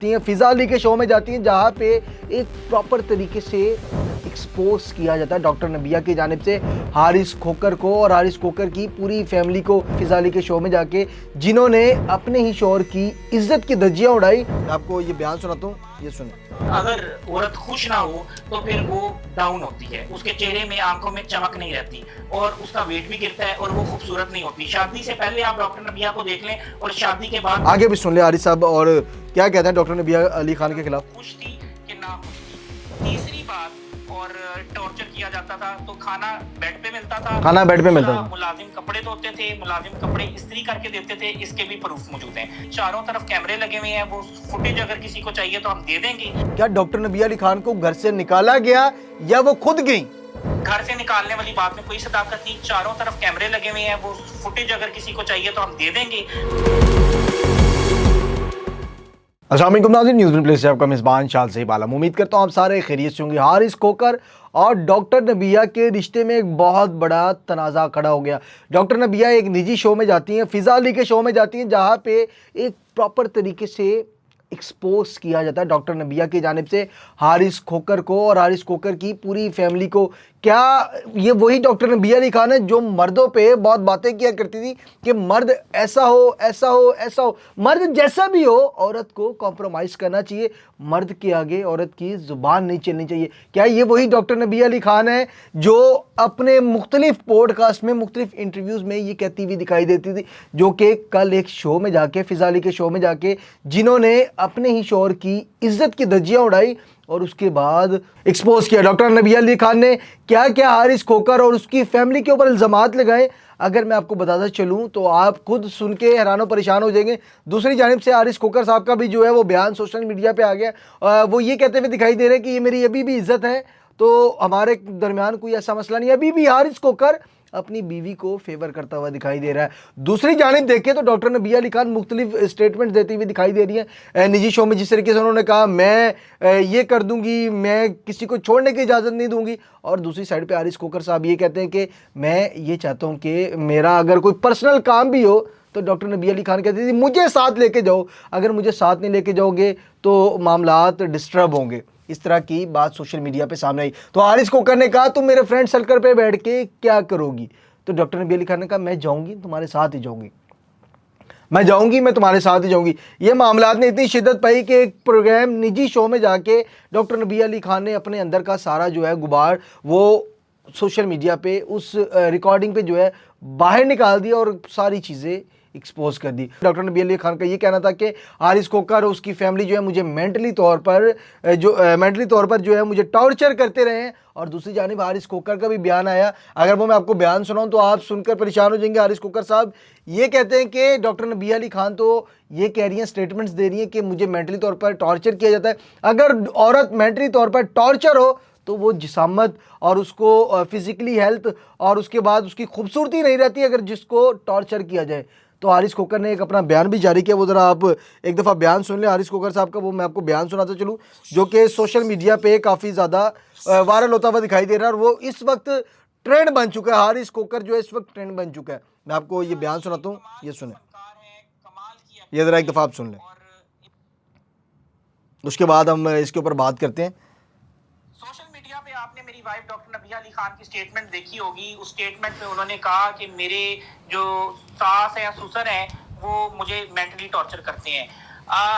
फिजा अली के शो में जाती हैं जहाँ पे एक प्रॉपर तरीके से एक्सपोज किया जाता है डॉक्टर नबिया की जानिब से हारिस खोकर को और हारिस खोकर की पूरी फैमिली को फिजा अली के शो में जाके जिन्होंने अपने ही शोहर की इज्जत की धज्जियां उड़ाई। आपको ये बयान सुनाता हूँ, ये सुने। अगर औरत खुश ना हो तो फिर वो डाउन होती है, उसके चेहरे में आंखों में चमक नहीं रहती और उसका वेट भी गिरता है और वो खूबसूरत नहीं होती। शादी से पहले आप डॉक्टर नबिया को देख लें और शादी के बाद आगे भी सुन ले हारिस साहब और क्या कहते हैं डॉक्टर नबिया अली खान के खिलाफ। खुश थी कि ना खुश थी। तीसरी बात, और टॉर्चर किया जाता था तो खाना बेड पे मिलता था, खाना बेड पे मिलता था। मुलाजिम कपड़े धोते थे, मुलाजिम कपड़े इस्त्री करके देते थे, इसके भी प्रूफ मौजूद हैं। चारों तरफ कैमरे लगे हुए हैं, वो फुटेज अगर किसी को चाहिए तो हम दे देंगे। क्या डॉक्टर नबिया अली खान को घर से निकाला गया या वो खुद गई? घर से निकालने वाली बात में कोई सदाकत नहीं। चारों तरफ कैमरे लगे हुए हैं, वो फुटेज अगर किसी को चाहिए तो हम दे देंगे। अस्सलाम वालेकुम नाज़रीन, न्यूज़ वन प्लेस से आपका मेज़बान शाल सही बाला। उम्मीद करता हूँ आप सारे खैरियत से होंगे। हारिस खोकर और डॉक्टर नबिया के रिश्ते में एक बहुत बड़ा तनाज़ा खड़ा हो गया। डॉक्टर नबिया एक निजी शो में जाती हैं, फिजा अली के शो में जाती हैं जहाँ पे एक प्रॉपर तरीके से एक्सपोज किया जाता है डॉक्टर नबिया की जानिब से हारिस खोकर को और हारिस खोकर की पूरी फैमिली को। क्या ये वही डॉक्टर नबिया अली खान है जो मर्दों पे बहुत बातें किया करती थी कि मर्द ऐसा हो ऐसा हो ऐसा हो, मर्द जैसा भी हो औरत को कॉम्प्रोमाइज़ करना चाहिए, मर्द के आगे औरत की ज़ुबान नहीं चलनी चाहिए? क्या ये वही डॉक्टर नबिया अली खान है जो अपने मुख्तलिफ पॉडकास्ट में मुख्तलिफ इंटरव्यूज़ में ये कहती हुई दिखाई देती थी, जो कि कल एक शो में जाके फिजा अली के शो में जाके जिन्होंने अपने ही शोहर की इज्जत की धज्जियां उड़ाई और उसके बाद एक्सपोज किया? डॉक्टर नबिया अली खान ने क्या क्या हारिस खोकर और उसकी फैमिली के ऊपर इल्ज़ामात लगाए, अगर मैं आपको बताता चलूँ तो आप खुद सुन के हैरान परेशान हो जाएंगे। दूसरी जानिब से हारिस खोकर साहब का भी जो है वो बयान सोशल मीडिया पे आ गया। वो ये कहते हुए दिखाई दे रहे हैं कि ये मेरी अभी भी इज्जत है, तो हमारे दरमियान कोई ऐसा मसला नहीं है। अभी भी हारिस खोकर अपनी बीवी को फेवर करता हुआ दिखाई दे रहा है। दूसरी जानिब देखें तो डॉक्टर नबिया अली खान मुख्तलिफ स्टेटमेंट देती हुई दिखाई दे रही है निजी शो में। जिस तरीके से उन्होंने कहा मैं ये कर दूंगी, मैं किसी को छोड़ने की इजाज़त नहीं दूंगी, और दूसरी साइड पे हारिस खोकर साहब ये कहते हैं कि मैं ये चाहता हूँ कि मेरा अगर कोई पर्सनल काम भी हो तो डॉक्टर नबिया अली खान कहती थी मुझे साथ लेके जाओ, अगर मुझे साथ नहीं लेके जाओगे तो मामलात डिस्टर्ब होंगे। इस तरह की बात सोशल मीडिया पे सामने आई तो हारिस खोकर ने कहा तुम मेरे फ्रेंड सर्कल पे बैठ के क्या करोगी? तो डॉक्टर नबिया अली खान ने कहा मैं जाऊंगी, तुम्हारे साथ ही जाऊंगी, मैं जाऊंगी, मैं तुम्हारे साथ ही जाऊंगी। ये मामलात ने इतनी शिद्दत पाई कि एक प्रोग्राम निजी शो में जाके डॉक्टर नबिया अली खान ने अपने अंदर का सारा जो है गुबार वो सोशल मीडिया पे उस रिकॉर्डिंग पे जो है बाहर निकाल दिया और सारी चीज़ें एक्सपोज कर दी। डॉक्टर नबिया अली खान का ये कहना था कि हारिस खोकर और उसकी फैमिली जो है मुझे मेंटली तौर पर जो है मुझे टॉर्चर करते रहे हैं। और दूसरी जानिब हारिस खोकर का भी बयान आया, अगर वो मैं आपको बयान सुनाऊं तो आप सुनकर परेशान हो जाएंगे। हारिस खोकर साहब ये कहते हैं कि डॉक्टर नबिया अली खान तो ये कह रही हैं, स्टेटमेंट्स दे रही हैं कि मुझे मेंटली तौर पर टॉर्चर किया जाता है। अगर औरत मेंटली तौर पर टॉर्चर हो तो वो जिसामत और उसको फिजिकली हेल्थ और उसके बाद उसकी खूबसूरती नहीं रहती अगर जिसको टॉर्चर किया जाए। तो हारिस खोकर ने एक अपना बयान भी जारी किया, वो ज़रा आप एक दफ़ा बयान सुन लें हारिस खोकर साहब का। वो मैं आपको बयान सुनाता चलूँ जो कि सोशल मीडिया पे काफ़ी ज़्यादा वायरल होता हुआ दिखाई दे रहा है और वो इस वक्त ट्रेंड बन चुका है। हारिस खोकर जो है इस वक्त ट्रेंड बन चुका है। मैं आपको ये बयान सुनाता हूँ, ये सुने, ये ज़रा एक दफ़ा आप सुन लें, उसके बाद हम इसके ऊपर बात करते हैं। सोशल मीडिया पे आपने मेरी वाइफ डॉक्टर नबिया अली खान की स्टेटमेंट देखी होगी। उस स्टेटमेंट में उन्होंने कहा कि मेरे जो सास है या ससुर है वो मुझे मेंटली टॉर्चर करते हैं।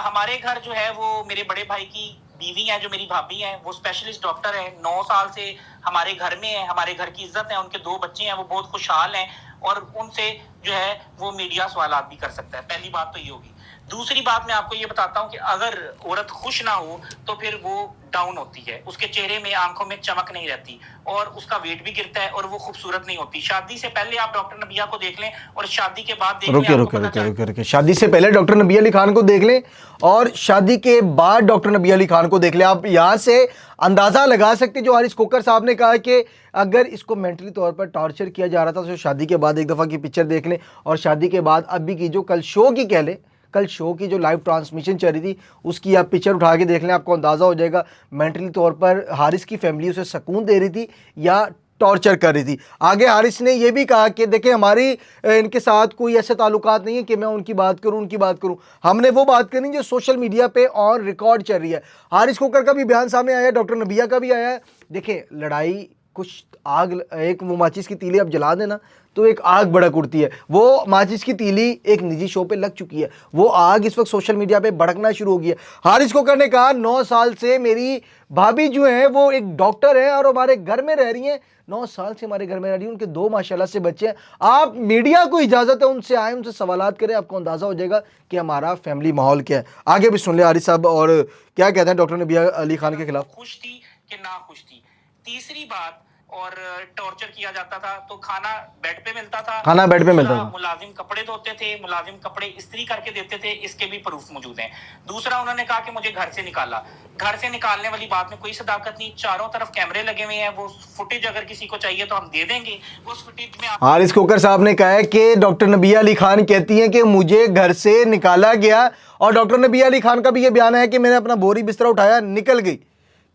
हमारे घर जो है वो मेरे बड़े भाई की बीवी है जो मेरी भाभी है, वो स्पेशलिस्ट डॉक्टर है, 9 साल से हमारे घर में है, हमारे घर की इज्जत है, उनके 2 बच्चे हैं, वो बहुत खुशहाल हैं और उनसे जो है वो मीडिया सवालात भी कर सकता है। पहली बात तो ये होगी। दूसरी बात मैं आपको ये बताता हूँ कि अगर औरत खुश ना हो तो फिर वो डाउन होती है, उसके चेहरे में आंखों में चमक नहीं रहती और उसका वेट भी गिरता है और वो खूबसूरत नहीं होती। शादी से पहले आप डॉक्टर नबिया को देख लें और शादी के बाद देख लें। रुके शादी से पहले डॉक्टर नबिया अली खान को देख लें और शादी के बाद डॉक्टर नबिया अली खान को देख लें। आप यहाँ से अंदाज़ा लगा सकते जो हारिस खोकर साहब ने कहा कि अगर इसको मेंटली तौर पर टॉर्चर किया जा रहा था तो शादी के बाद एक दफ़ा की पिक्चर देख लें और शादी के बाद अभी की जो कल शो की जो लाइव ट्रांसमिशन चल रही थी उसकी आप पिक्चर उठा के देख लें, आपको अंदाज़ा हो जाएगा मेंटली तौर पर हारिस की फैमिली उसे सुकून दे रही थी या टॉर्चर कर रही थी। आगे हारिस ने यह भी कहा कि देखिए हमारी इनके साथ कोई ऐसे ताल्लुकात नहीं है कि मैं उनकी बात करूं, उनकी बात करूं, हमने वो बात करनी जो सोशल मीडिया पे ऑन रिकॉर्ड चल रही है। हारिस खोकर का भी बयान सामने आया है, डॉक्टर नबिया का भी आया है। देखिए लड़ाई कुछ आग, एक वो माचिस की तीली अब जला देना तो एक आग भड़क उठती है। वो माचिस की तीली एक निजी शो पे लग चुकी है, वो आग इस वक्त सोशल मीडिया पे भड़कना शुरू हो गई है। हारिस खोकर ने कहा 9 साल से मेरी भाभी जो है वो एक डॉक्टर है और हमारे घर में रह रही हैं, 9 साल से हमारे घर में रह रही है, उनके 2 माशाल्लाह से बच्चे हैं। आप मीडिया को इजाजत है उनसे आए, उनसे सवालात करें, आपको अंदाजा हो जाएगा कि हमारा फैमिली माहौल क्या है। आगे भी सुन ले हारिस साहब और क्या कहते हैं डॉक्टर नबिया अली खान के खिलाफ। खुश थी कि ना खुश थी। तीसरी बात, और टॉर्चर किया जाता था तो खाना बेड पे मिलता था, खाना बेड पे मिलता था। मुलाजिम कपड़े धोते थे, मुलाजिम कपड़े इस्त्री करके देते थे, इसके भी प्रूफ मौजूद हैं। दूसरा उन्होंने कहा कि मुझे घर से निकाला। घर से निकालने वाली बात में कोई सदाकत नहीं, चारों तरफ कैमरे लगे हुए हैं, वो फुटेज अगर किसी को चाहिए तो हम दे देंगे। उस फुटेज में हारिस खोकर साहब ने कहा है कि डॉक्टर नबिया अली खान कहती हैं कि मुझे घर से निकाला गया, और डॉक्टर नबिया अली खान का भी ये बयान है कि मैंने अपना बोरी बिस्तरा उठाया निकल गई।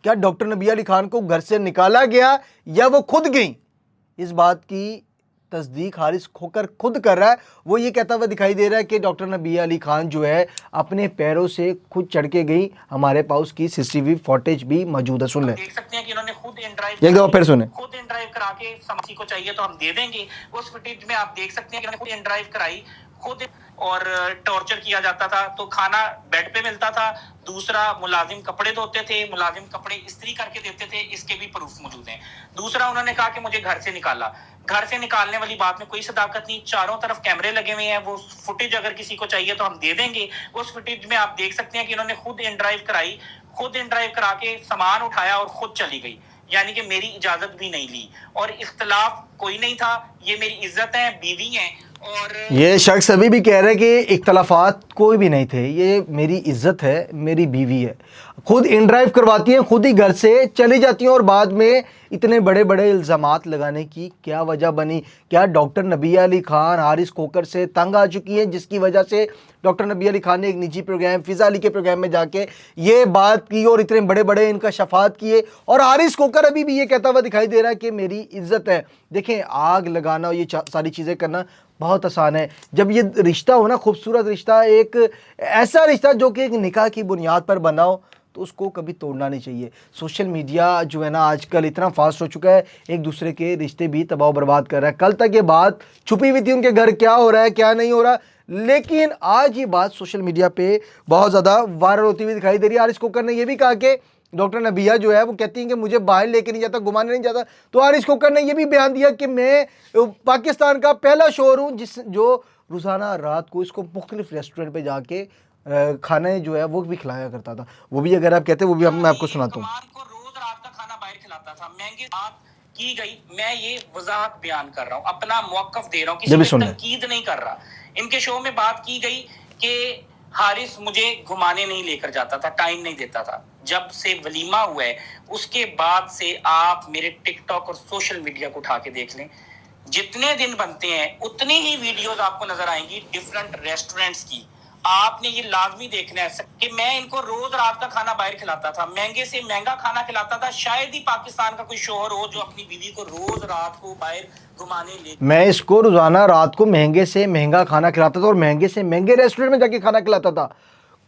क्या डॉक्टर नबिया अली खान को घर से निकाला गया या वो खुद गई? इस बात की तस्दीक हारिस खोकर खुद कर रहा है। वो ये कहता हुआ दिखाई दे रहा है कि डॉक्टर नबिया अली खान जो है अपने पैरों से खुद चढ़ के गई। हमारे पास की सीसीटीवी फुटेज भी मौजूद है, सुन ले। देख सकते हैं कि इन्होंने खुद इन ड्राइव, एक दफा फिर सुने, खुद इन ड्राइव करा के समझी को चाहिए तो हम दे देंगे। उस फुटेज में आप देख सकते हैं कि इन्होंने खुद इन ड्राइव कराई, खुद, और टॉर्चर किया जाता था तो खाना बेड पे मिलता था। दूसरा मुलाजिम कपड़े धोते थे, मुलाजिम कपड़े इस्त्री करके देते थे, इसके भी प्रूफ मौजूद हैं। दूसरा उन्होंने कहा कि मुझे घर से निकाला। घर से निकालने वाली बात में कोई सदाकत नहीं, चारों तरफ कैमरे लगे हुए हैं, वो फुटेज अगर किसी को चाहिए तो हम दे देंगे। उस फुटेज में आप देख सकते हैं कि इन्होंने खुद इन ड्राइव कराई, खुद इन ड्राइव करा के सामान उठाया और खुद चली गई, यानी कि मेरी इजाजत भी नहीं ली, और इख्तलाफ कोई नहीं था। ये मेरी इज्जत है, बीवी है, और ये शख्स अभी भी कह रहे हैं कि इख्तलाफात कोई भी नहीं थे, ये मेरी इज्जत है, मेरी बीवी है। खुद इन ड्राइव करवाती हैं, खुद ही घर से चली जाती हैं, और बाद में इतने बड़े बड़े इल्ज़ामात लगाने की क्या वजह बनी? क्या डॉक्टर नबिया अली खान हारिस खोकर से तंग आ चुकी हैं, जिसकी वजह से डॉक्टर नबिया अली खान ने एक निजी प्रोग्राम, फिज़ा अली के प्रोग्राम में जाके ये बात की और इतने बड़े बड़े इनका शफात किए, और हारिस खोकर अभी भी ये कहता हुआ दिखाई दे रहा है कि मेरी इज्जत है। देखें, आग लगाना और ये सारी चीज़ें करना बहुत आसान है। जब ये रिश्ता हो ना, खूबसूरत रिश्ता, एक ऐसा रिश्ता जो कि एक निकाह की बुनियाद पर बना हो, तो उसको कभी तोड़ना नहीं चाहिए। सोशल मीडिया जो है ना आजकल इतना फास्ट हो चुका है, एक दूसरे के रिश्ते भी तबाह बर्बाद कर रहा है। कल तक ये बात छुपी हुई थी उनके घर क्या हो रहा है क्या नहीं हो रहा, लेकिन आज ये बात सोशल मीडिया पे बहुत ज़्यादा वायरल होती हुई दिखाई दे रही है। हारिस खोकर ने यह भी कहा कि डॉक्टर नबिया जो है वो कहती हैं कि मुझे बाहर लेके नहीं जाता, घुमाने नहीं जाता। तो हारिस खोकर ने यह भी बयान दिया कि मैं पाकिस्तान का पहला शोर हूँ जो रोज़ाना रात को इसको मुख्तलिफ रेस्टोरेंट पे जाके खाने जो है वो भी खिलाया करता था। वो भी अगर आप कहते हैं वो भी मैं आपको सुनाता हूँ। को रोज रात का खाना बाहर खिलाता था, महंगी बात की गई। मैं ये वजाहत बयान कर रहा हूँ, अपना मौकफ दे रहा हूँ, किसी पे तनकीद नहीं कर रहा। इनके शो में बात की गई कि हारिस मुझे घुमाने नहीं लेकर जाता था, टाइम नहीं देता था। जब से वलीमा हुआ है उसके बाद से आप मेरे टिकटॉक और सोशल मीडिया को उठा के देख लें, जितने दिन बनते हैं उतनी ही वीडियोस आपको नजर आएंगी डिफरेंट रेस्टोरेंट्स की। आपने ये लाजमी देखना है कि मैं इनको रोज रात का खाना बाहर खिलाता था, महंगे से महंगा खाना खिलाता था। शायद ही पाकिस्तान का कोई शोहर हो जो अपनी बीवी को रोज रात को बाहर घुमाने ले। मैं इसको रोजाना रात को महंगे से महंगा खाना खिलाता था और महंगे से महंगे रेस्टोरेंट में जाके खाना खिलाता था।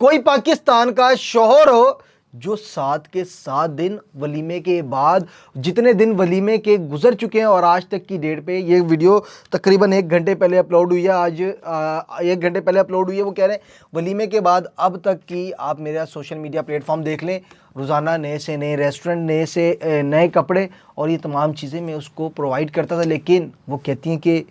कोई पाकिस्तान का शोहर हो जो 7 के 7 दिन वलीमे के बाद, जितने दिन वलीमे के गुजर चुके हैं और आज तक की डेट पे ये वीडियो तकरीबन 1 घंटे पहले अपलोड हुई है, आज 1 घंटे पहले अपलोड हुई है। वो कह रहे हैं वलीमे के बाद अब तक की आप मेरा सोशल मीडिया प्लेटफॉर्म देख लें, रोज़ाना नए से नए रेस्टोरेंट, नए से नए कपड़े और ये तमाम चीज़ें मैं उसको प्रोवाइड करता था। लेकिन वो कहती हैं कि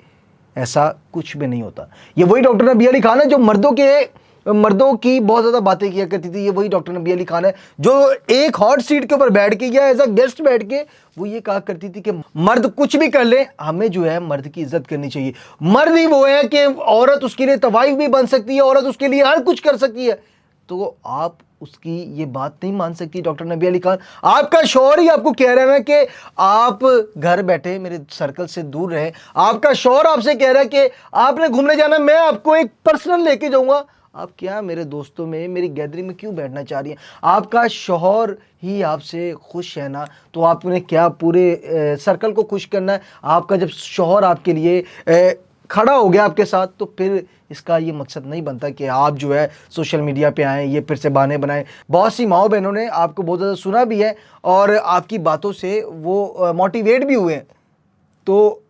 ऐसा कुछ भी नहीं होता। ये वही डॉक्टर नबिया अली खान है जो मर्दों की बहुत ज़्यादा बातें किया करती थी। ये वही डॉक्टर नबिया अली खान है जो एक हॉट सीट के ऊपर बैठ के या एज अ गेस्ट बैठ के वो ये कहा करती थी कि मर्द कुछ भी कर ले, हमें जो है मर्द की इज्जत करनी चाहिए। मर्द ही वो है कि औरत उसके लिए तवाइफ भी बन सकती है, औरत उसके लिए हर कुछ कर सकती है। तो आप उसकी ये बात नहीं मान सकती डॉक्टर नबिया अली खान। आपका शौहर ही आपको कह रहा है ना कि आप घर बैठे मेरे सर्कल से दूर रहें। आपका शौहर आपसे कह रहा है कि आपने घूमने जाना, मैं आपको एक पर्सनल लेके जाऊंगा, आप क्या मेरे दोस्तों में, मेरी गैदरिंग में क्यों बैठना चाह रही हैं? आपका शौहर ही आपसे खुश है ना, तो आपने क्या पूरे सर्कल को खुश करना है? आपका जब शौहर आपके लिए खड़ा हो गया आपके साथ, तो फिर इसका ये मकसद नहीं बनता कि आप जो है सोशल मीडिया पे आएँ, ये फिर से बहाने बनाएं। बहुत सी माओ बहनों ने आपको बहुत ज़्यादा सुना भी है और आपकी बातों से वो मोटिवेट भी हुए हैं। तो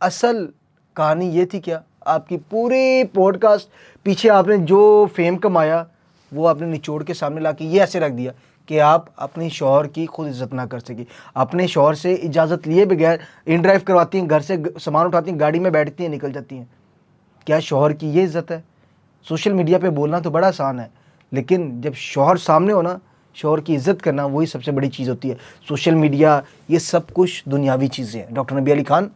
असल कहानी ये थी क्या? आपकी पूरी पॉडकास्ट पीछे आपने जो फेम कमाया वो आपने निचोड़ के सामने ला के ये ऐसे रख दिया कि आप अपनी शौहर की खुद इज़्ज़त ना कर सकी। अपने शौहर से इजाज़त लिए बगैर इन ड्राइव करवाती हैं, घर से सामान उठाती हैं, गाड़ी में बैठती हैं, निकल जाती हैं। क्या शौहर की ये इज़्ज़त है? सोशल मीडिया पे बोलना तो बड़ा आसान है, लेकिन जब शौहर सामने हो ना, शौहर की इज़्ज़त करना वही सबसे बड़ी चीज़ होती है। सोशल मीडिया ये सब कुछ दुनियावी चीज़ें हैं। डॉक्टर नबी अली खान,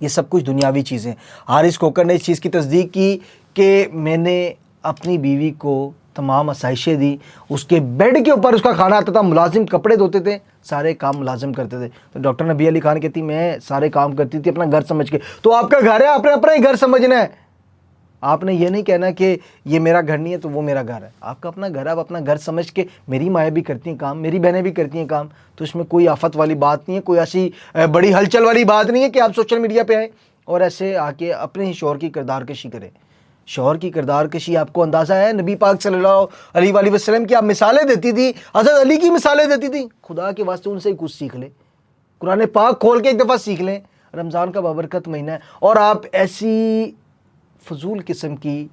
ये सब कुछ दुनियावी चीज़ें। हारिस कोकर ने इस चीज़ की तस्दीक की कि मैंने अपनी बीवी को तमाम आसाइशें दी, उसके बेड के ऊपर उसका खाना आता था, मुलाजिम कपड़े धोते थे, सारे काम मुलाजिम करते थे। तो डॉक्टर नबी अली खान कहती मैं सारे काम करती थी अपना घर समझ के। तो आपका घर है, आपने अपना ही घर समझना है। आपने ये नहीं कहना कि ये मेरा घर नहीं है तो वो मेरा घर है। आपका अपना घर है, आप अपना घर समझ के, मेरी माएँ भी करती हैं काम, मेरी बहनें भी करती हैं काम, तो इसमें कोई आफत वाली बात नहीं है, कोई ऐसी बड़ी हलचल वाली बात नहीं है कि आप सोशल मीडिया पे आए और ऐसे आके अपने ही शौहर की किरदार कशी करें। शौहर की किरदार कशी आपको अंदाज़ा है? नबी पाक सल्लल्लाहु अलैहि वसल्लम की आप मिसालें देती थी, हज़रत अली की मिसालें देती थी। खुदा के वास्ते उनसे ही कुछ सीख ले, कुरान पाक खोल के एक दफ़ा सीख लें। रमज़ान का बाबरकत महीना है और आप ऐसी फजूल किस्म की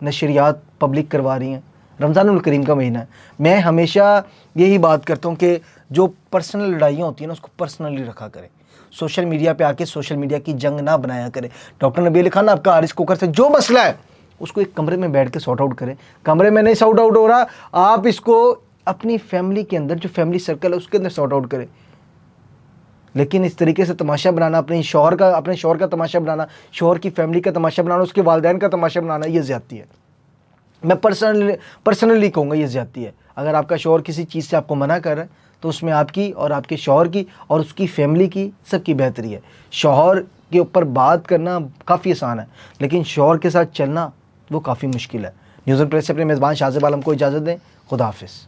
नशरियात पब्लिक करवा रही हैं। रमज़ानुल करीम का महीना है। मैं हमेशा यही बात करता हूँ कि जो पर्सनल लड़ाइयाँ होती हैं ना, उसको पर्सनली रखा करें। सोशल मीडिया पे आके सोशल मीडिया की जंग ना बनाया करें। डॉक्टर नबी अली खान, आपका हारिस कोकर से जो मसला है उसको एक कमरे में बैठ के सॉर्ट आउट करें। कमरे में नहीं सॉर्ट आउट हो रहा, आप इसको अपनी फैमिली के अंदर, जो फैमिली सर्कल है उसके अंदर सॉर्ट आउट करें। लेकिन इस तरीके से तमाशा बनाना, अपने शौहर का तमाशा बनाना, शौहर की फैमिली का तमाशा बनाना, उसके वालिदैन का तमाशा बनाना, ये ज़्यादती है। मैं पर्सनली कहूँगा ये ज़्यादती है। अगर आपका शौहर किसी चीज़ से आपको मना कर रहा है तो उसमें आपकी और आपके शौहर की और उसकी फैमिली की सबकी बेहतरी है। शौहर के ऊपर बात करना काफ़ी आसान है, लेकिन शौहर के साथ चलना वो काफ़ी मुश्किल है। न्यूज़ एंड प्रेस से अपने मेज़बान शाहज़ेब आलम को इजाज़त दें। खुदा हाफिज़।